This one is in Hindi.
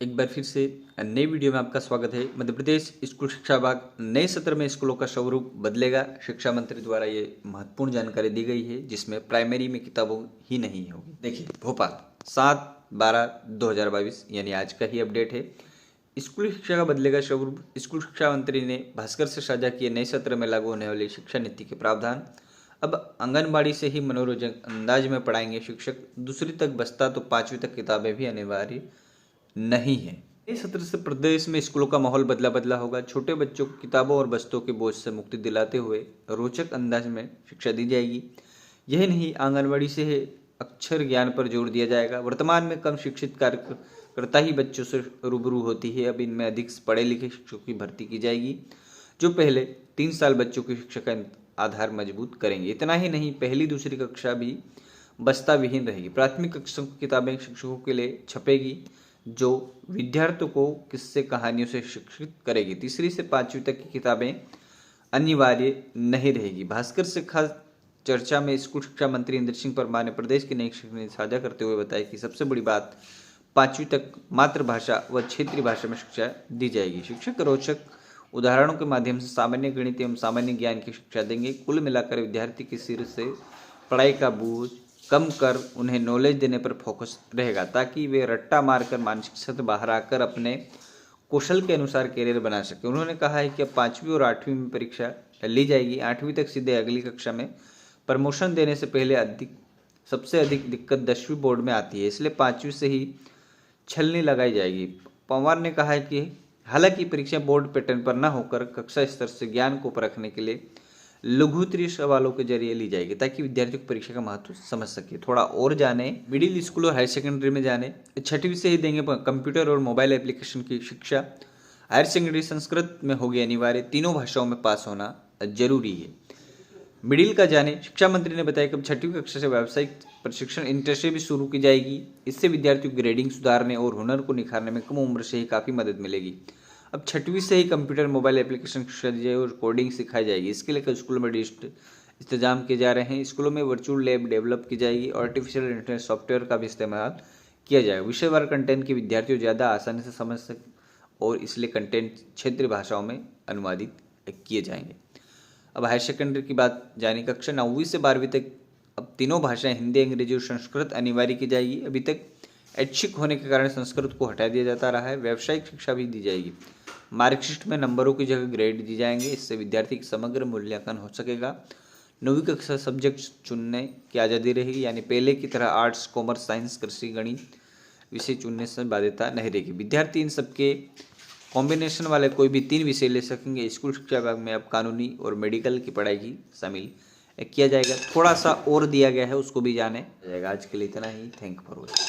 एक बार फिर से नई वीडियो में आपका स्वागत है। मध्य प्रदेश स्कूल शिक्षा विभाग नए सत्र में स्कूलों का स्वरूप बदलेगा। शिक्षा मंत्री द्वारा ये महत्वपूर्ण जानकारी दी गई है, जिसमें प्राइमरी में किताबों ही नहीं होगी। देखिए, भोपाल 7/12/2022 यानी आज का ही अपडेट है। स्कूल शिक्षा का बदलेगा स्वरूप। स्कूल शिक्षा मंत्री ने भास्कर से साझा किए नए सत्र में लागू होने वाली शिक्षा नीति के प्रावधान। अब आंगनबाड़ी से ही मनोरंजक अंदाज में पढ़ाएंगे शिक्षक। दूसरी तक बस्ता तो पांचवी तक किताबें भी अनिवार्य नहीं है। इस सत्र से प्रदेश में स्कूलों का माहौल बदला होगा। छोटे बच्चों को किताबों और बस्तों के बोझ से मुक्ति दिलाते हुए रोचक अंदाज में शिक्षा दी जाएगी। यही नहीं, आंगनबाड़ी से अक्षर ज्ञान पर जोर दिया जाएगा। वर्तमान में कम शिक्षित कार्यकर्ता ही बच्चों से रूबरू होती है। अब इनमें अधिक पढ़े लिखे शिक्षकों की भर्ती की जाएगी, जो पहले 3 साल बच्चों की शिक्षा का आधार मजबूत करेंगे। इतना ही नहीं, पहली दूसरी कक्षा भी बस्ता विहीन रहेगी। प्राथमिक कक्षा की किताबें शिक्षकों के लिए छपेगी, जो विद्यार्थियों को किस्से कहानियों से शिक्षित करेगी। तीसरी से 5वीं तक की किताबें अनिवार्य नहीं रहेगी। भास्कर से खास चर्चा में स्कूल शिक्षा मंत्री इंद्र सिंह परमार ने प्रदेश की नई शिक्षा नीति साझा करते हुए बताया कि सबसे बड़ी बात 5वीं तक मातृभाषा व क्षेत्रीय भाषा में शिक्षा दी जाएगी। शिक्षक रोचक उदाहरणों के माध्यम से सामान्य गणित एवं सामान्य ज्ञान की शिक्षा देंगे। कुल मिलाकर विद्यार्थी के सिर से पढ़ाई का बोझ कम कर उन्हें नॉलेज देने पर फोकस रहेगा, ताकि वे रट्टा मारकर मानसिक से बाहर आकर अपने कौशल के अनुसार करियर बना सके। उन्होंने कहा है कि अब 5वीं और 8वीं में परीक्षा ली जाएगी। 8वीं तक सीधे अगली कक्षा में प्रमोशन देने से पहले सबसे अधिक दिक्कत 10वीं बोर्ड में आती है, इसलिए 5वीं से ही छलनी लगाई जाएगी। पवार ने कहा है कि हालांकि परीक्षा बोर्ड पैटर्न पर न होकर कक्षा स्तर से ज्ञान को परखने के लिए लघुत्तरीय सवालों के जरिए ली जाएगी, ताकि विद्यार्थियों को परीक्षा का महत्व समझ सके। थोड़ा और जाने, मिडिल स्कूल और हायर सेकेंडरी में जाने। 6वीं से ही देंगे कंप्यूटर और मोबाइल एप्लीकेशन की शिक्षा। हायर सेकेंडरी संस्कृत में होगी अनिवार्य। तीनों भाषाओं में पास होना जरूरी है। मिडिल का जाने, शिक्षा मंत्री ने बताया कि अब 6वीं कक्षा से व्यावसायिक प्रशिक्षण इंटर्नशिप भी शुरू की जाएगी। इससे विद्यार्थियों की ग्रेडिंग सुधारने और हुनर को निखारने में कम उम्र से ही काफ़ी मदद मिलेगी। अब 6वीं से ही कंप्यूटर मोबाइल एप्लीकेशन शिक्षा दी जाएगी और कोडिंग सिखाई जाएगी। इसके लिए कई स्कूलों में डिजिटल इंतजाम किए जा रहे हैं। स्कूलों में वर्चुअल लैब डेवलप की जाएगी। आर्टिफिशियल इंटेलिजेंस सॉफ्टवेयर का भी इस्तेमाल किया जाएगा। विषयवार कंटेंट की विद्यार्थी ज़्यादा आसानी से समझ सके, और इसलिए कंटेंट क्षेत्रीय भाषाओं में अनुवादित किए जाएंगे। अब हायर सेकेंडरी की बात जानी, कक्षा 9वीं से 12वीं तक अब तीनों भाषाएं हिंदी, अंग्रेजी और संस्कृत अनिवार्य की जाएगी। अभी तक ऐच्छिक होने के कारण संस्कृत को हटा दिया जाता रहा है। व्यावसायिक शिक्षा भी दी जाएगी। मार्कशीट में नंबरों की जगह ग्रेड दी जाएंगे। इससे विद्यार्थी का समग्र मूल्यांकन हो सकेगा। 9वीं कक्षा सब्जेक्ट चुनने की आज़ादी रहेगी, यानी पहले की तरह आर्ट्स, कॉमर्स, साइंस, कृषि, गणित विषय चुनने से बाध्यता नहीं रहेगी। विद्यार्थी इन सबके कॉम्बिनेशन वाले कोई भी 3 विषय ले सकेंगे। स्कूल शिक्षा विभाग में अब कानूनी और मेडिकल की पढ़ाई की शामिल किया जाएगा। थोड़ा सा और दिया गया है, उसको भी जाने जाएगा। आज के लिए इतना ही। Thank for watching.